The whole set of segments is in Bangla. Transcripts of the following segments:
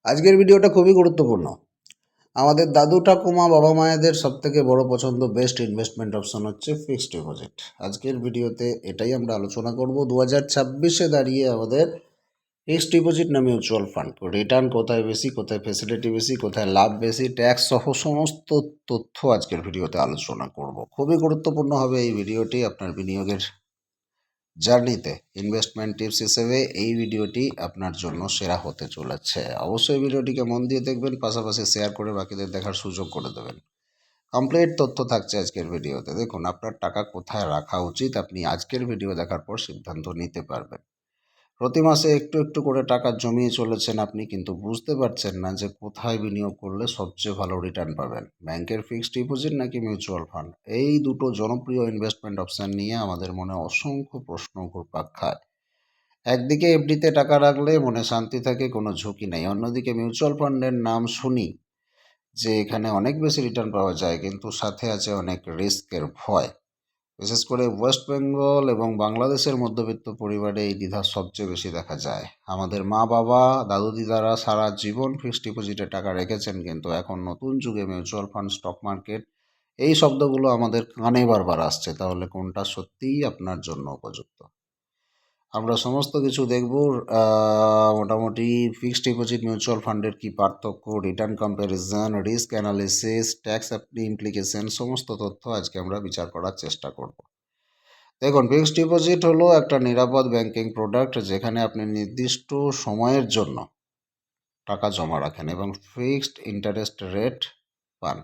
আজকের ভিডিওটা খুবই গুরুত্বপূর্ণ। আমাদের দাদু ঠাকুমা বাবা মায়েদের সবথেকে বড় পছন্দ বেস্ট ইনভেস্টমেন্ট অপশন হচ্ছে ফিক্সড ডিপোজিট। আজকের ভিডিওতে এটাই আমরা আলোচনা করব। 2026-এ দাঁড়িয়ে আমাদের ফিক্সড ডিপোজিট না মিউচুয়াল ফান্ড, রিটার্ন কোথায় বেশি, কোথায় ফেসিলিটি বেশি, কোথায় লাভ বেশি, ট্যাক্স সহ সমস্ত তথ্য আজকের ভিডিওতে আলোচনা করব। খুবই গুরুত্বপূর্ণ হবে এই ভিডিওটি আপনার বিনিয়োগের জার্নিতে। ইনভেস্টমেন্ট টিপস হিসেবে এই ভিডিওটি আপনার জন্য সেরা হতে চলেছে। অবশ্যই ভিডিওটিকে মন দিয়ে দেখবেন, পাশাপাশি শেয়ার করে বাকিদের দেখার সুযোগ করে দেবেন। কমপ্লিট তথ্য থাকছে আজকের ভিডিওতে। দেখুন, আপনার টাকা কোথায় রাখা উচিত আপনি আজকের ভিডিও দেখার পর সিদ্ধান্ত নিতে পারবেন। প্রতি মাসে একটু একটু করে টাকা জমিয়ে চলেছেন আপনি, কিন্তু বুঝতে পারছেন না যে কোথায় বিনিয়োগ করলে সবচেয়ে ভালো রিটার্ন পাবেন। ব্যাংকের ফিক্সড ডিপোজিট নাকি মিউচুয়াল ফান্ড, এই দুটো জনপ্রিয় ইনভেস্টমেন্ট অপশান নিয়ে আমাদের মনে অসংখ্য প্রশ্ন ঘুরপাক খায়। একদিকে এফডিতে টাকা রাখলে মনে শান্তি থাকে, কোনো ঝুঁকি নেই। অন্যদিকে মিউচুয়াল ফান্ডের নাম শুনি যে এখানে অনেক বেশি রিটার্ন পাওয়া যায়, কিন্তু সাথে আছে অনেক রিস্কের ভয়। বিশেষ করে ওয়েস্ট বেঙ্গল এবং বাংলাদেশের মধ্যবিত্ত পরিবারে এই দ্বিধা সবচেয়ে বেশি দেখা যায়। আমাদের মা বাবা দাদু দিদারা সারা জীবন ফিক্সড ডিপোজিটে টাকা রেখেছেন, কিন্তু এখন নতুন যুগে মিউচুয়াল ফান্ড, স্টক মার্কেট, এই শব্দগুলো আমাদের কানে বারবার আসছে। তাহলে কোনটা সত্যিই আপনার জন্য উপযুক্ত? আমরা সমস্ত কিছু দেখব। মোটামুটি ফিক্সড ডিপোজিট মিউচুয়াল ফান্ডের কী পার্থক্য, return comparison, risk analysis, tax implication, সমস্ত তথ্য আজকে আমরা বিচার করার চেষ্টা করব। দেখুন, ফিক্সড ডিপোজিট হলো একটা নিরাপদ ব্যাংকিং প্রোডাক্ট যেখানে আপনি নির্দিষ্ট সময়ের জন্য টাকা জমা রাখেন এবং ফিক্সড ইন্টারেস্ট রেট পান।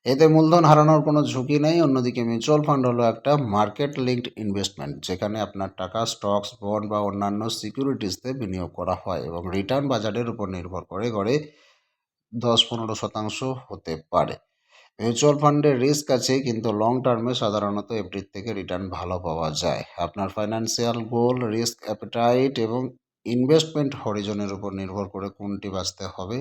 এতে মূলধন হারানোর কোনো ঝুঁকি নেই। অন্যদিকে মিউচুয়াল ফান্ড হলো একটা মার্কেট লিঙ্কড ইনভেস্টমেন্ট, যেখানে আপনার টাকা স্টকস, বন্ড বা অন্যান্য সিকিউরিটিসতে বিনিয়োগ করা হয় এবং রিটার্ন বাজারের উপর নির্ভর করে গড়ে 10-15% হতে পারে। মিউচুয়াল ফান্ডের রিস্ক আছে, কিন্তু লং টার্মে সাধারণত এফডির থেকে রিটার্ন ভালো পাওয়া যায়। আপনার ফাইন্যান্সিয়াল গোল, রিস্ক অ্যাপেটাইট এবং ইনভেস্টমেন্ট হরিজনের উপর নির্ভর করে কোনটি বাঁচতে হবে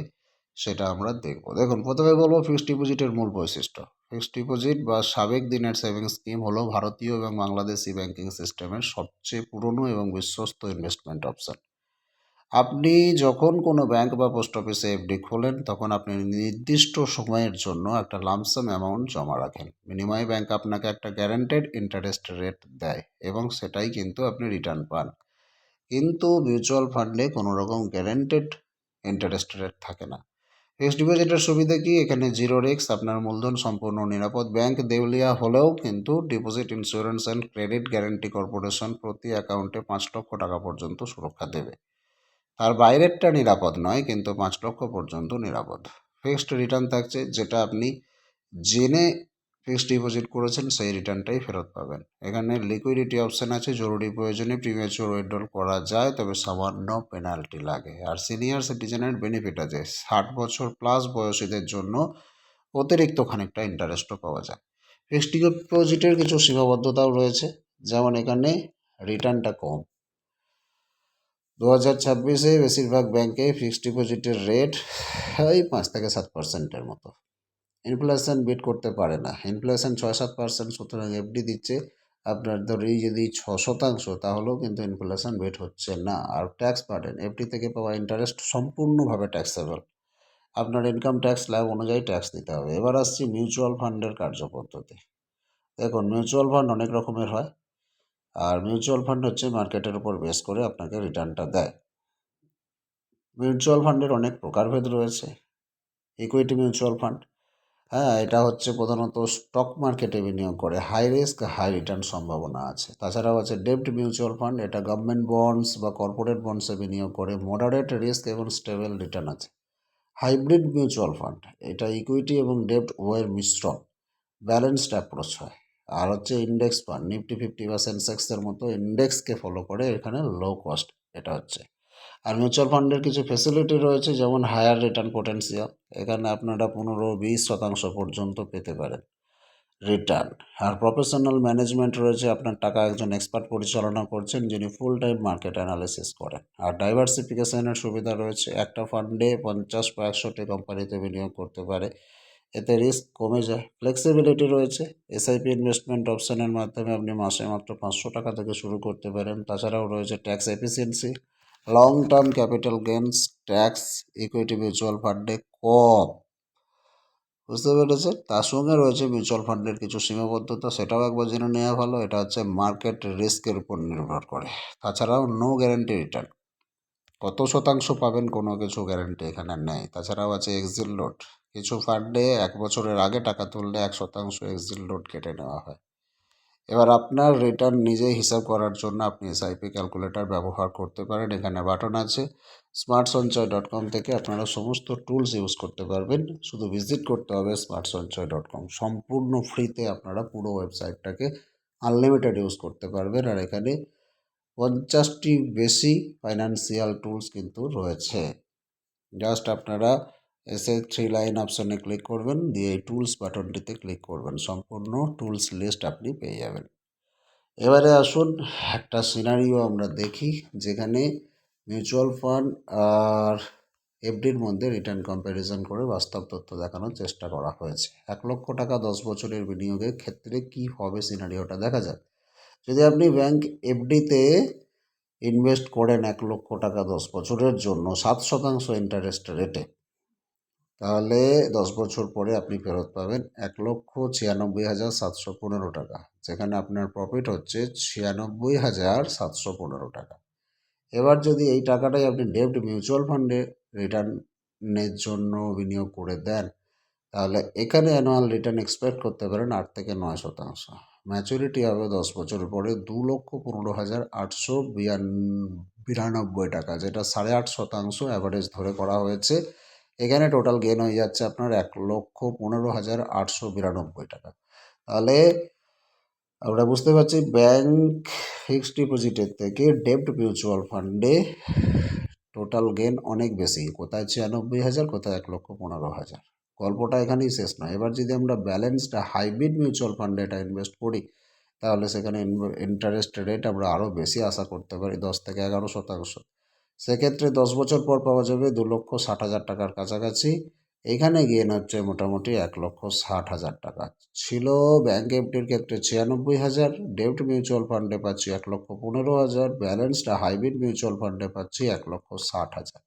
সেটা আমরা দেখব। দেখুন, প্রথমে বলবো ফিক্সড ডিপোজিটের মূল বৈশিষ্ট্য। ফিক্সড ডিপোজিট বা সাবেক দিনের সেভিংস স্কিম হলো ভারতীয় এবং বাংলাদেশি ব্যাংকিং সিস্টেমের সবচেয়ে পুরনো এবং বিশ্বস্ত ইনভেস্টমেন্ট অপশন। আপনি যখন কোনো ব্যাংক বা পোস্ট অফিসে এফডি খোলেন, তখন আপনি নির্দিষ্ট সময়ের জন্য একটা লামসাম অ্যামাউন্ট জমা রাখেন। বিনিময়ে ব্যাংক আপনাকে একটা গ্যারান্টেড ইন্টারেস্ট রেট দেয় এবং সেটাই কিন্তু আপনি রিটার্ন পান। কিন্তু মিউচুয়াল ফান্ডে কোনো রকম গ্যারান্টেড ইন্টারেস্ট রেট থাকে না। ফিক্সড ডিপোজিটের সুবিধা কি? এখানে জিরো রিস্ক, আপনার মূলধন সম্পূর্ণ নিরাপদ। ব্যাংক দেউলিয়া হলেও কিন্তু deposit insurance and credit guarantee corporation প্রতি অ্যাকাউন্টে 5 লক্ষ টাকা পর্যন্ত সুরক্ষা দেবে। তার বাইরেরটা নিরাপদ নয়, কিন্তু 5 লক্ষ পর্যন্ত নিরাপদ। ফিক্সড রিটার্ন থাকছে, যেটা আপনি জেনে ফিক্সড ডিপোজিট করেছেন সেই রিটার্নটাই ফেরত পাবেন। এখানে লিকুইডিটি অপশান আছে, জরুরি প্রয়োজনে প্রিমেচুর উইথড্রল করা যায়, তবে সামান্য পেনাল্টি লাগে। আর সিনিয়র সিটিজেনের বেনিফিট আছে, 60 বছর প্লাস বয়সীদের জন্য অতিরিক্ত খানিকটা ইন্টারেস্টও পাওয়া যায়। ফিক্সড ডিপোজিটের কিছু সীমাবদ্ধতাও রয়েছে, যেমন এখানে রিটার্নটা কম। 2026-এ বেশিরভাগ ব্যাংকে ফিক্সড ডিপোজিটের রেট ওই 5-7%-এর মতো। ইনফ্লেশন বিট করতে পারে না। ইনফ্লেশন 6-7%, সুতরাং এফডি দিচ্ছে আপনার ধরি যদি 6%, তাহলেও কিন্তু ইনফ্লেশন বিট হচ্ছে না। আর ট্যাক্স বার্ডেন, এফডি থেকে পাওয়া ইন্টারেস্ট সম্পূর্ণভাবে ট্যাক্সেবল। আপনার ইনকাম ট্যাক্স স্ল্যাব অনুযায়ী ট্যাক্স দিতে হবে। এবার আসছি মিউচুয়াল ফান্ডের কার্যপদ্ধতি। দেখুন, মিউচুয়াল ফান্ড অনেক রকমের হয়, আর মিউচুয়াল ফান্ড হচ্ছে মার্কেটের উপর বেস করে আপনাকে রিটার্নটা দেয়। মিউচুয়াল ফান্ডের অনেক প্রকারভেদ রয়েছে। ইকুইটি মিউচুয়াল ফান্ড, হ্যাঁ, এটা হচ্ছে প্রধানত স্টক মার্কেটে বিনিয়োগ করে, হাই রিস্ক হাই রিটার্ন সম্ভাবনা আছে। তাছাড়াও আছে ডেব্ট মিউচুয়াল ফান্ড, এটা গভর্নমেন্ট বন্ডস বা কর্পোরেট বন্ডসে বিনিয়োগ করে, মডারেট রিস্ক এবং স্টেবল রিটার্ন আছে। হাইব্রিড মিউচুয়াল ফান্ড, এটা ইকুইটি এবং ডেব্ট উভয়ের মিশ্রণ, ব্যালেন্সড অ্যাপ্রোচ হয়। আর হচ্ছে ইন্ডেক্স ফান্ড, নিফটি 50 বা সেন্সেক্সের মতো ইন্ডেক্সকে ফলো করে, এখানে লো কস্ট এটা হচ্ছে। আর মিউচুয়াল ফান্ডের কিছু ফেসিলিটি রয়েছে, যেমন হায়ার রিটার্ন পোটেন্সিয়াল, এখানে আপনারা 15-20% পর্যন্ত পেতে পারেন রিটার্ন। আর প্রফেশনাল ম্যানেজমেন্ট রয়েছে, আপনার টাকা একজন এক্সপার্ট পরিচালনা করছেন যিনি ফুল টাইম মার্কেট অ্যানালিসিস করেন। আর ডাইভার্সিফিকেশনের সুবিধা রয়েছে, একটা ফান্ডে 50 বা 100টি কোম্পানিতে বিনিয়োগ করতে পারে, এতে রিস্ক কমে যায়। ফ্লেক্সিবিলিটি রয়েছে, এসআইপি ইনভেস্টমেন্ট অপশানের মাধ্যমে আপনি মাসে মাত্র 500 টাকা থেকে শুরু করতে পারেন। তাছাড়াও রয়েছে tax efficiency, long term capital gains tax equity mutual ফান্ডে কম, বুঝতে পেরেছে। তার সঙ্গে রয়েছে মিউচুয়াল ফান্ডের কিছু সীমাবদ্ধতা, সেটাও একবার জেনে নেওয়া ভালো। এটা হচ্ছে মার্কেট রিস্কের উপর নির্ভর করে। তাছাড়াও নো গ্যারান্টি রিটার্ন, কত শতাংশ পাবেন কোনো কিছু গ্যারান্টি এখানে নেই। তাছাড়াও আছে এক্সিট লোড, কিছু ফান্ডে 1 বছরের আগে টাকা তুললে 1% এক্সিট লোড কেটে নেওয়া হয়। এবার আপনার রিটার্ন নিজেই হিসাব করার জন্য আপনি এসআইপি ক্যালকুলেটর ব্যবহার করতে পারেন। এখানে বাটন আছে। smartsonchoy.com থেকে আপনারা সমস্ত টুলস ইউজ করতে পারবেন। শুধু ভিজিট করতে হবে smartsonchoy.com, সম্পূর্ণ ফ্রিতে আপনারা পুরো ওয়েবসাইটটাকে আনলিমিটেড ইউজ করতে পারবেন। আর এখানে 50টি বেশি ফাইন্যান্সিয়াল টুলস কিন্তু রয়েছে। জাস্ট আপনারা এসে 3 লাইন অপশানে ক্লিক করবেন, দিয়ে এই টুলস বাটনটিতে ক্লিক করবেন, সম্পূর্ণ টুলস লিস্ট আপনি পেয়ে যাবেন। এবারে আসুন একটা সিনারিও আমরা দেখি, যেখানে মিউচুয়াল ফান্ড আর এফডির মধ্যে রিটার্ন কম্প্যারিজন করে বাস্তব তথ্য দেখানোর চেষ্টা করা হয়েছে। 1 লক্ষ টাকা 10 বছরের বিনিয়োগের ক্ষেত্রে কি হবে সিনারিওটা দেখা যাক। যদি আপনি ব্যাংক এফডিতে ইনভেস্ট করেন 1 লক্ষ টাকা 10 বছরের জন্য 7% ইন্টারেস্ট রেটে, তাহলে 10 বছর পরে আপনি ফেরত পাবেন 1,96,715 টাকা, যেখানে আপনার প্রফিট হচ্ছে 96,715 টাকা। এবার যদি এই টাকাটাই আপনি ডেব্ট মিউচুয়াল ফান্ডে রিটার্নের জন্য বিনিয়োগ করে দেন, তাহলে এখানে অ্যানুয়াল রিটার্ন এক্সপেক্ট করতে পারেন 8 থেকে 9%। ম্যাচুরিটি হবে 10 বছর পরে 2,15,892 টাকা, যেটা 8.5% অ্যাভারেজ ধরে করা হয়েছে। এখানে টোটাল গেন হয়ে যাচ্ছে আপনার 1,15,892 টাকা। তাহলে আমরা বুঝতে পারছি ব্যাংক ফিক্সড ডিপোজিটের থেকে ডেব্ট মিউচুয়াল ফান্ডে টোটাল গেন অনেক বেশি, কোথায় 96,000, কোথায় 1,15,000। গল্পটা এখানেই শেষ নয়। এবার যদি আমরা ব্যালেন্সড হাইব্রিড মিউচুয়াল ফান্ডে এটা ইনভেস্ট করি, তাহলে সেখানে ইন্টারেস্ট রেট আমরা আরও বেশি আশা করতে পারি, 10 থেকে 11%। সেক্ষেত্রে 10 বছর পর পাওয়া যাবে 2,60,000 টাকার কাছাকাছি। এখানে গেন হচ্ছে মোটামুটি 1,60,000 টাকা। ছিল ব্যাংক এফডির ক্ষেত্রে 96,000, ডেব্ট মিউচুয়াল ফান্ডে পাচ্ছি 1,15,000, ব্যালেন্সড হাইব্রিড মিউচুয়াল ফান্ডে পাচ্ছি 1,60,000।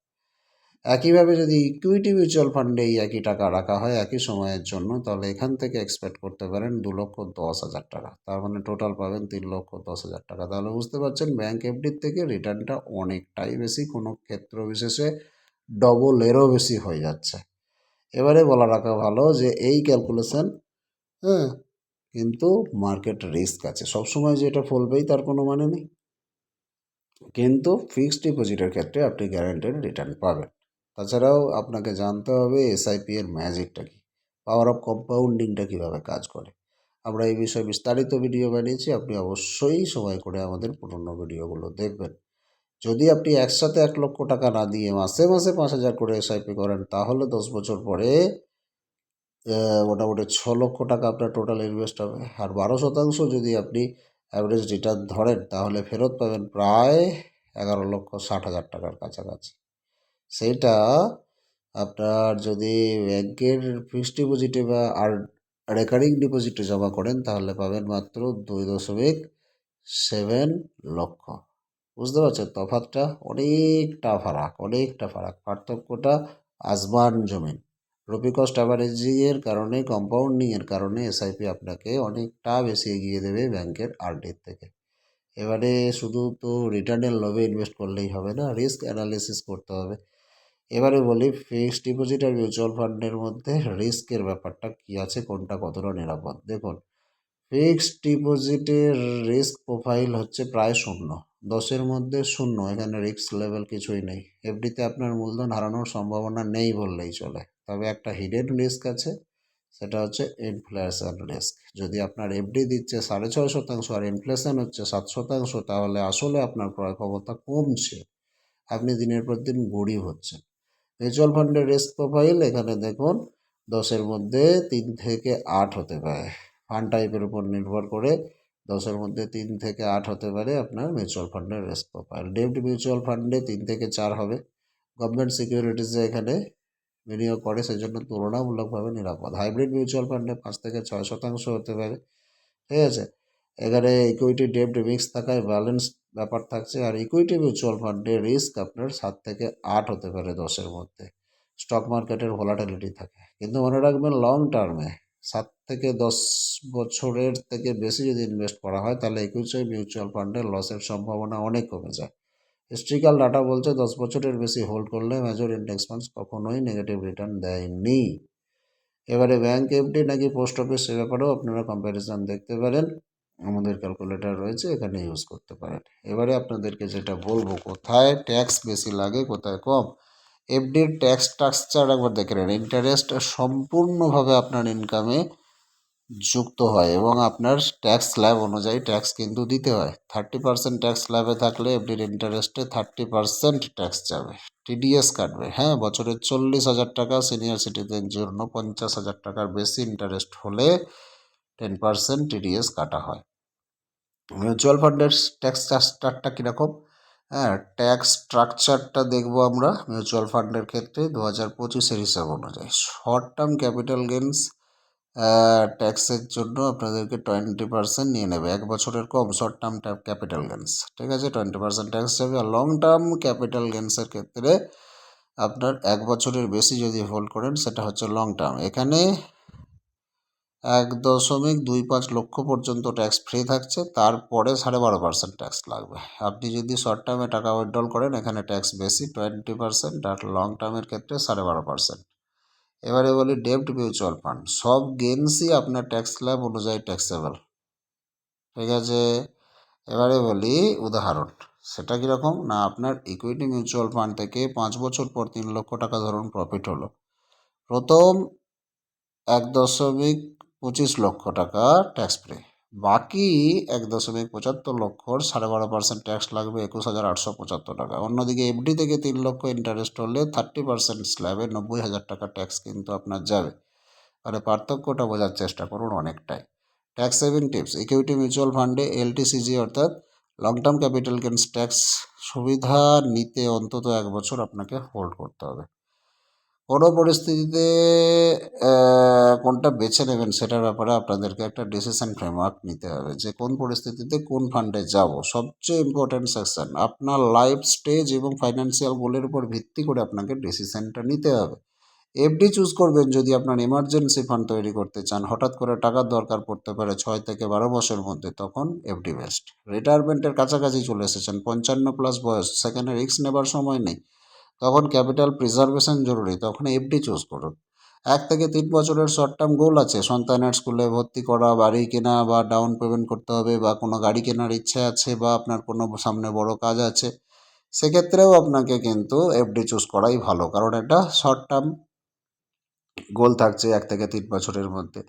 একইভাবে যদি ইকুইটি মিউচুয়াল ফান্ডে এই একই টাকা রাখা হয় একই সময়ের জন্য, তাহলে এখান থেকে এক্সপেক্ট করতে পারেন 2,10,000 টাকা। তার মানে টোটাল পাবেন 3,10,000 টাকা। তাহলে বুঝতে পারছেন ব্যাংক এফডির থেকে রিটার্নটা অনেকটাই বেশি, কোনো ক্ষেত্র বিশেষে ডবলেরও বেশি হয়ে যাচ্ছে। এবারে বলা রাখা ভালো যে এই ক্যালকুলেশন, হ্যাঁ, কিন্তু মার্কেট রিস্ক আছে, সবসময় যে এটা ফলবেই তার কোনো মানে নেই। কিন্তু ফিক্সড ডিপোজিটের ক্ষেত্রে আপনি গ্যারান্টেড রিটার্ন পাবেন। তাছাড়াও আপনাকে জানতে হবে এসআইপি এর ম্যাজিকটা কী, পাওয়ার অফ কম্পাউন্ডিংটা কীভাবে কাজ করে। আমরা এই বিষয়ে বিস্তারিত ভিডিও বানিয়েছি, আপনি অবশ্যই সময় করে আমাদের পুরনো ভিডিওগুলো দেখবেন। যদি আপনি একসাথে 1 লক্ষ টাকা না দিয়ে মাসে মাসে 5,000 করে এসআইপি করেন, তাহলে 10 বছর পরে মোটামুটি 6 লক্ষ টাকা আপনার টোটাল ইনভেস্ট হবে। আর 12% যদি আপনি অ্যাভারেজ রিটার্ন ধরেন, তাহলে ফেরত পাবেন প্রায় 11,60,000 টাকার কাছাকাছি। সেইটা আপনার যদি ব্যাংকের ফিক্সড ডিপোজিটে বা আর রেকারিং ডিপোজিটে জমা করেন, তাহলে পাবেন মাত্র 2.7 লক্ষ। বুঝতে পারছেন তফাৎটা? অনেকটা ফারাক, পার্থক্যটা আসমান জমিন। রুপি কস্ট অ্যাভারেজিংয়ের কারণে, কম্পাউন্ডিংয়ের কারণে এসআইপি আপনাকে অনেকটা বেশি এগিয়ে দেবে ব্যাংকের আরডির থেকে। এবারে শুধু তো রিটার্নের লোভে ইনভেস্ট করলেই হবে না, রিস্ক অ্যানালিসিস করতে হবে। এবারে বলি ফিক্সড ডিপোজিট আর মিউচুয়াল ফান্ডের মধ্যে রিস্কের ব্যাপারটা কী আছে, কোনটা কতটা নিরাপদ। দেখুন, ফিক্সড ডিপোজিটের রিস্ক প্রোফাইল হচ্ছে প্রায় শূন্য, 10-এর মধ্যে শূন্য। এখানে রিস্ক লেভেল কিছুই নেই। এফডিতে আপনার মূলধন হারানোর সম্ভাবনা নেই বললেই চলে। তবে একটা হিডেন রিস্ক আছে, সেটা হচ্ছে ইনফ্লেশন রিস্ক। যদি আপনার এফডি দিচ্ছে 6.5% আর ইনফ্লেশন হচ্ছে 7%, তাহলে আসলে আপনার ক্রয় ক্ষমতা কমছে, আপনি দিনের পর দিন গরিব হচ্ছেন। মিউচুয়াল ফান্ডের রিস্ক প্রোফাইল এখানে দেখুন, 10-এর মধ্যে 3 থেকে 8 হতে পারে। ফান্ড টাইপের উপর নির্ভর করে 10-এর মধ্যে 3 থেকে 8 হতে পারে আপনার মিউচুয়াল ফান্ডের রিস্ক প্রোফাইল। ডেব্ট মিউচুয়াল ফান্ডে 3 থেকে 4 হবে। গভর্নমেন্ট সিকিউরিটিসে এখানে বিনিয়োগ করে, সেজন্য তুলনামূলকভাবে নিরাপদ। হাইব্রিড মিউচুয়াল ফান্ডে 5 থেকে 6% হতে পারে, ঠিক আছে। এখানে ইকুইটি ডেপ্ট মিক্স থাকায় ব্যালেন্স ব্যাপার থাকছে। আর ইকুইটি মিউচুয়াল ফান্ডের রিস্ক আপনার 7 থেকে 8 হতে পারে 10-এর মধ্যে। স্টক মার্কেটের ভোলাটিলিটি থাকে, কিন্তু মনে রাখবেন লং টার্মে 7 থেকে 10 বছরের থেকে বেশি যদি ইনভেস্ট করা হয় তাহলে ইকুইটি মিউচুয়াল ফান্ডের লসের সম্ভাবনা অনেক কমে যায়। হিস্ট্রিক্যাল ডাটা বলছে 10 বছরের বেশি হোল্ড করলে মেজর ইন্ডেক্স ফান্ডস কখনোই নেগেটিভ রিটার্ন দেয়নি। এবারে ব্যাংক এফডি নাকি পোস্ট অফিস, সে ব্যাপারেও আপনারা কম্প্যারিজন দেখতে পারেন। আমাদের ক্যালকুলেটর রয়েছে, এখানে ইউজ করতে পারেন। এবারে আপনাদেরকে যেটা বলবো, কোথায় ট্যাক্স বেশি লাগে কোথায় কম। এফডির ট্যাক্স স্ট্রাকচার একবার দেখে নেন। ইন্টারেস্ট সম্পূর্ণভাবে আপনার ইনকামে যুক্ত হয় এবং আপনার ট্যাক্স স্ল্যাব অনুযায়ী ট্যাক্স কিন্তু দিতে হয়। 30% ট্যাক্স স্ল্যাবে থাকলে এফডির ইন্টারেস্টে 30% ট্যাক্স যাবে, টিডিএস কাটবে। হ্যাঁ, বছরে 40,000 টাকা, সিনিয়র সিটিজেনের জন্য 50,000 টাকার বেশি ইন্টারেস্ট হলে 10% টিডিএস কাটা হয়। মিউচুয়াল ফান্ডের ট্যাক্স স্ট্রাকচারটা কীরকম? হ্যাঁ, ট্যাক্স স্ট্রাকচারটা দেখবো আমরা মিউচুয়াল ফান্ডের ক্ষেত্রে 2025-এর হিসাব অনুযায়ী। শর্ট টার্ম ক্যাপিটাল গেন্স ট্যাক্সের জন্য আপনাদেরকে 20% নিয়ে নেবে, 1 বছরের কম শর্ট টার্ম ক্যাপিটাল গেন্স, ঠিক আছে, 20% ট্যাক্স যাবে। আর লং টার্ম ক্যাপিটাল গেন্সের ক্ষেত্রে আপনার 1 বছরের বেশি যদি হোল্ড করেন সেটা হচ্ছে লং টার্ম। এখানে 1.25 লক্ষ পর্যন্ত ট্যাক্স ফ্রি থাকছে, তারপরে 12.5% ট্যাক্স লাগবে। আপনি যদি শর্ট টার্মে টাকা উইথড্রল করেন এখানে ট্যাক্স বেশি 20%, আর লং টার্মের ক্ষেত্রে 12.5%। এবারে বলি ডেপ্ট মিউচুয়াল ফান্ড, সব গেন্সই আপনার ট্যাক্স স্ল্যাব অনুযায়ী ট্যাক্সেবল, ঠিক আছে। এবারে বলি উদাহরণ, সেটা কীরকম না, আপনার ইকুইটি মিউচুয়াল ফান্ড থেকে 5 বছর পর 3 লক্ষ টাকা ধরুন প্রফিট হলো। প্রথম 1.25 লক্ষ টাকা ট্যাক্স ফ্রি, বাকি 1.75 লক্ষর 12.5% ট্যাক্স লাগবে, 21,875 টাকা। অন্যদিকে এফডি থেকে 3 লক্ষ ইন্টারেস্ট হলে 30% স্ল্যাবে 90,000 টাকা ট্যাক্স কিন্তু আপনার যাবে। মানে পার্থক্যটা বোঝার চেষ্টা করুন অনেকটাই। Tax saving tips, equity mutual ফান্ডে এলটিসিজি অর্থাৎ long term capital gains tax সুবিধা নিতে অন্তত 1 বছর আপনাকে হোল্ড করতে হবে। কোনো পরিস্থিতিতে কোনটা বেছে নেবেন সেটার ব্যাপারে আপনাদেরকে একটা ডিসিশন ফ্রেমওয়ার্ক নিতে হবে, যে কোন পরিস্থিতিতে কোন ফান্ডে যাব। সবচেয়ে ইম্পর্ট্যান্ট সেকশন, আপনার লাইফ স্টেজ এবং ফাইন্যান্সিয়াল গোলের উপর ভিত্তি করে আপনাকে ডিসিশনটা নিতে হবে। এফডি চুজ করবেন যদি আপনার এমার্জেন্সি ফান্ড তৈরি করতে চান, হঠাৎ করে টাকার দরকার পড়তে পারে 6 থেকে 12 বছরের মধ্যে, তখন এফডি বেস্ট। রিটায়ারমেন্টের কাছাকাছি চলে এসেছেন, 55+ বয়স, সেখানে রিস্ক নেবার সময় নেই, তখন ক্যাপিটাল প্রিজার্ভেশন জরুরি, তখন এফডি চুজ করুন। 1 থেকে 3 বছরের শর্ট টার্ম গোল আছে, সন্তানের স্কুলে ভর্তি করা, বাড়ি কেনা বা ডাউন পেমেন্ট করতে হবে, বা কোনো গাড়ি কেনার ইচ্ছে আছে, বা আপনার কোনো সামনে বড় কাজ আছে, সেক্ষেত্রেও আপনাকে কিন্তু এফডি চুজ করাই ভালো, কারণ এটা শর্ট টার্ম গোল থাকছে 1 থেকে 3 বছরের মধ্যে।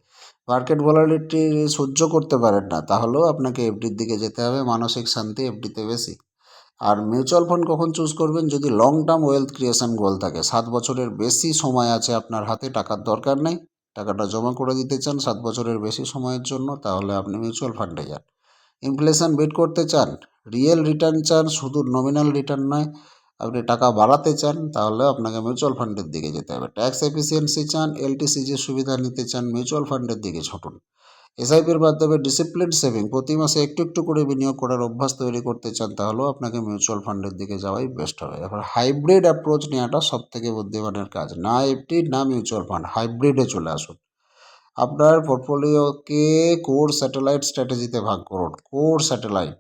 মার্কেট ভলাটিলিটি সহ্য করতে পারেন না, তাহলেও আপনাকে এফডির দিকে যেতে হবে, মানসিক শান্তি এফডিতে বেশি। আর মিউচুয়াল ফান্ড কখন চুজ করবেন, যদি লং টার্ম ওয়েলথ ক্রিয়েশন গোল থাকে, 7 বছরের বেশি সময় আছে আপনার হাতে, টাকার দরকার নেই, টাকাটা জমা করে দিতে চান 7 বছরের বেশি সময়ের জন্য, তাহলে আপনি মিউচুয়াল ফান্ডে যান। ইনফ্লেশন বিট করতে চান, রিয়েল রিটার্ন চান, শুধু নমিনাল রিটার্ন নয়, আপনি টাকা বাড়াতে চান, তাহলে আপনাকে মিউচুয়াল ফান্ডের দিকে যেতে হবে। ট্যাক্স এফিসিয়েন্সি চান, এলটিসিজির সুবিধা নিতে চান, মিউচুয়াল ফান্ডের দিকে ছুটুন। এসআইপির মাধ্যমে ডিসিপ্লিন সেভিং, প্রতি মাসে একটু একটু করে বিনিয়োগ করার অভ্যাস তৈরি করতে চান, তাহলেও আপনাকে মিউচুয়াল ফান্ডের দিকে যাওয়াই বেস্ট হবে। এবার হাইব্রিড অ্যাপ্রোচ নেওয়াটা সব থেকে বুদ্ধিমানের কাজ, না এফডি না মিউচুয়াল ফান্ড, হাইব্রিডে চলে আসুন। আপনার পোর্টফোলিওকে কোর স্যাটেলাইট স্ট্র্যাটেজিতে ভাগ করুন। কোর স্যাটেলাইট,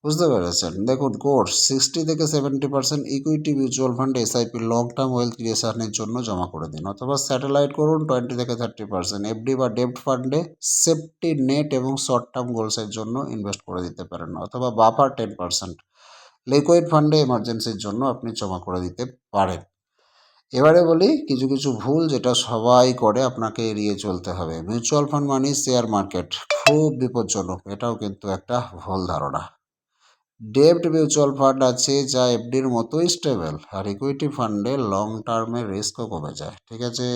বুঝতে পেরেছেন? দেখুন, কোর্স 60 থেকে 70% equity mutual fund SIP long term wealth ক্রিয়েশনের জন্য জমা করে দিন, অথবা স্যাটেলাইট করুন 20 থেকে 30% এফডি বা ডেপ্ট ফান্ডে সেফটি নেট এবং শর্ট টার্ম গোলসের জন্য ইনভেস্ট করে দিতে পারেন, অথবা বাফার 10% লিকুইড ফান্ডে এমার্জেন্সির জন্য আপনি জমা করে দিতে পারেন। এবারে বলি কিছু কিছু ভুল যেটা সবাই করে, আপনাকে এড়িয়ে চলতে হবে। মিউচুয়াল ফান্ড মানে শেয়ার মার্কেট, খুব বিপজ্জনক, এটাও কিন্তু একটা ভুল ধারণা। ডেপ্ট মিউচুয়াল ফান্ড আছে যা এফডির মতোই স্টেবল, আর ইকুইটি ফান্ডে লং টার্মের রিস্কও কমে যায়, ঠিক আছে।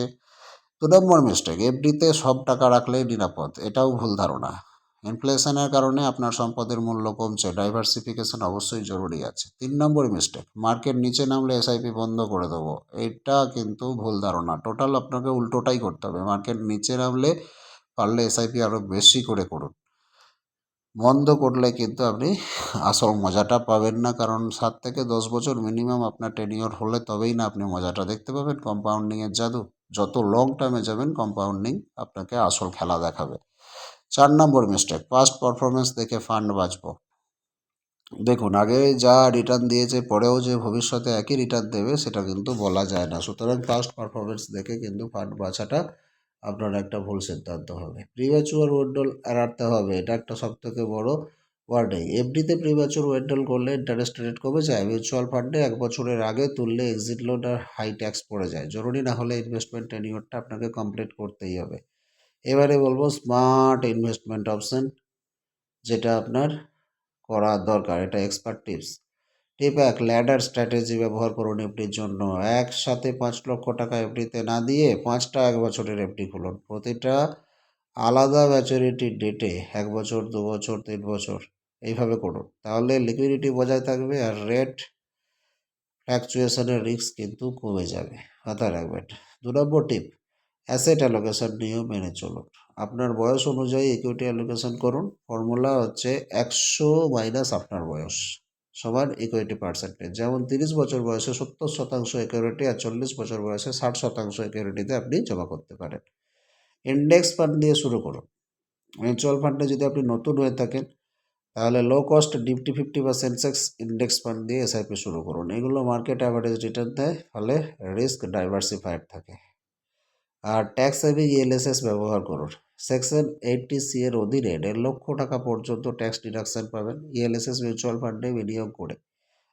2 নম্বর মিস্টেক, এফডিতে সব টাকা রাখলেই নিরাপদ, এটাও ভুল ধারণা। ইনফ্লেশনের কারণে আপনার সম্পদের মূল্য কমছে, ডাইভার্সিফিকেশন অবশ্যই জরুরি আছে। 3 নম্বর মিস্টেক, মার্কেট নিচে নামলে এসআইপি বন্ধ করে দেবো, এটা কিন্তু ভুল ধারণা। টোটাল আপনাকে উল্টোটাই করতে হবে, মার্কেট নিচে নামলে পারলে এসআইপি আরও বেশি করে করুন। বন্ধ করলে কিন্তু আপনি আসল মজাটা পাবেন না, কারণ 7 থেকে 10 বছর মিনিমাম আপনার টেনিওর হলে তবেই না আপনি মজাটা দেখতে পাবেন কম্পাউন্ডিংয়ের জাদু। যত লং টার্মে যাবেন কম্পাউন্ডিং আপনাকে আসল খেলা দেখাবে। 4 নম্বর মিস্টেক, পাস্ট পারফরমেন্স দেখে ফান্ড বাঁচবো। দেখুন, আগে যা রিটার্ন দিয়েছে পরেও যে ভবিষ্যতে একই রিটার্ন দেবে সেটা কিন্তু বলা যায় না। সুতরাং পাস্ট পারফরমেন্স দেখে কিন্তু ফান্ড বাছাটা আপনার একটা ভুল সিদ্ধান্ত হবে। প্রিম্যাচুয়ার উইথড্রল এড়াতে হবে, এটা একটা সবথেকে বড় ওয়ার্নিং। এফডিতে প্রিম্যাচুয়ার উইথড্রল করলে ইন্টারেস্ট রেট কমে যায়, মিউচুয়াল ফান্ডে 1 বছরের আগে তুললে এক্সিট লোড আর হাই ট্যাক্স পড়ে যায়। জরুরি না হলে ইনভেস্টমেন্ট টেনিওরটা আপনাকে কমপ্লিট করতেই হবে। এবারে বলবো স্মার্ট ইনভেস্টমেন্ট অপশন, যেটা আপনার করা দরকার, এটা এক্সপার্ট টিপস। টিপ 1, ল্যাডার স্ট্র্যাটেজি ব্যবহার করুন এফডির জন্য। একসাথে 5 লক্ষ টাকা এফডিতে না দিয়ে 5টা 1 বছরের এফডি খুলুন। প্রতিটা আলাদা ম্যাচুরিটি ডেটে 1 বছর, 2 বছর, 3 বছর এইভাবে করুন। তাহলে লিকুইডিটি বজায় থাকবে আর রেট ফ্ল্যাকচুয়েশনের রিস্ক কিন্তু কমে যাবে, মাথায় রাখবেন। 2 নম্বর টিপ, অ্যাসেট অ্যালোকেশন নিয়ম মেনে চলুন। আপনার বয়স অনুযায়ী ইকুইটি অ্যালোকেশন করুন। ফর্মুলা হচ্ছে 100 মাইনাস আপনার বয়স সমান ইকুইটি পার্সেন্টেজ। যেমন 30 বছর বয়সে 70% ইকুইটি আর 40 বছর বয়সে 60% ইকুইটিতে আপনি জমা করতে পারেন। ইন্ডেক্স ফান্ড দিয়ে শুরু করুন। মিউচুয়াল ফান্ডে যদি আপনি নতুন হয়ে থাকেন তাহলে লো কস্ট নিফটি 50 বা সেন্সেক্স ইন্ডেক্স ফান্ড দিয়ে এসআইপি শুরু করুন। এগুলো মার্কেট অ্যাভারেজ রিটার্ন দেয়, ফলে রিস্ক ডাইভার্সিফাইড থাকে। আর ট্যাক্স সেভিং ইএলএসএস ব্যবহার করুন। সেকশন 80C এর অধীনে 1.5 লক্ষ টাকা পর্যন্ত ট্যাক্স ডিডাকশন পাবেন ইএলএসএস মিউচুয়াল ফান্ডে বিনিয়োগ করে।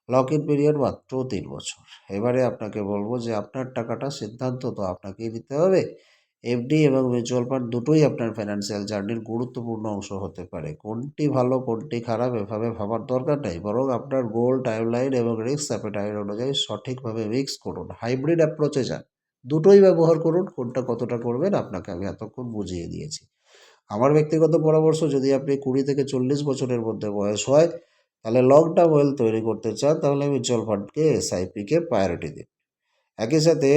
লক ইন পিরিয়ড মাত্র 3 বছর। এবারে আপনাকে বলবো যে আপনার টাকাটা সিদ্ধান্ত তো আপনাকেই নিতে হবে। এফডি এবং মিউচুয়াল ফান্ড দুটোই আপনার ফাইন্যান্সিয়াল জার্নির গুরুত্বপূর্ণ অংশ হতে পারে। কোনটি ভালো কোনটি খারাপ এভাবে ভাবার দরকার নেই, বরং আপনার গোল, টাইমলাইন এবং রিস্ক অ্যাপেটাইট অনুযায়ী সঠিকভাবে মিক্স করুন। হাইব্রিড অ্যাপ্রোচে যান, দুটোই ব্যবহার করুন। কোনটা কতটা করবেন আপনাকে আমি এতক্ষণ বুঝিয়ে দিয়েছি। আমার ব্যক্তিগত পরামর্শ, যদি আপনি 20 থেকে 40 বছরের মধ্যে বয়স হয় তাহলে লং টার্ম ওয়েলথ তৈরি করতে চান, তাহলে মিউচুয়াল ফান্ডকে এসআইপিকে প্রায়োরিটি দিন। একই সাথে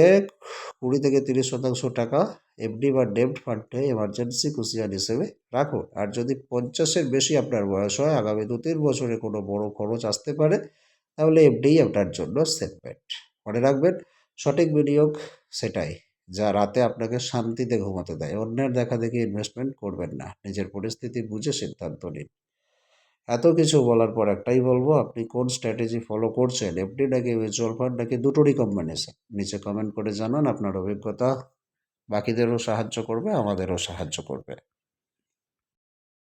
20 থেকে 30% টাকা এফডি বা ডেব্ট ফান্ডে এমার্জেন্সি কুশিয়ান হিসেবে রাখুন। আর যদি 50-এর বেশি আপনার বয়স হয়, আগামী 2-3 বছরে কোনো বড় খরচ আসতে পারে, তাহলে এফডিই আপনার জন্য সেফ বেট। মনে রাখবেন, সঠিক বিনিয়োগ সেটাই যা রাতে আপনাকে শান্তিতে ঘুমাতে দেয়। অন্যের দেখা দেখি ইনভেস্টমেন্ট করবেন না, নিজের পরিস্থিতি বুঝে সিদ্ধান্ত নিন। এত কিছু বলার পর একটাই বলবো, আপনি কোন স্ট্র্যাটেজি ফলো করছেন, এফডি নাকি মিউচুয়াল ফান্ড নাকি দুটোরই কম্বিনেশন? নিচে কমেন্ট করে জানান। আপনার অভিজ্ঞতা বাকিদেরও সাহায্য করবে, আমাদেরও সাহায্য করবে।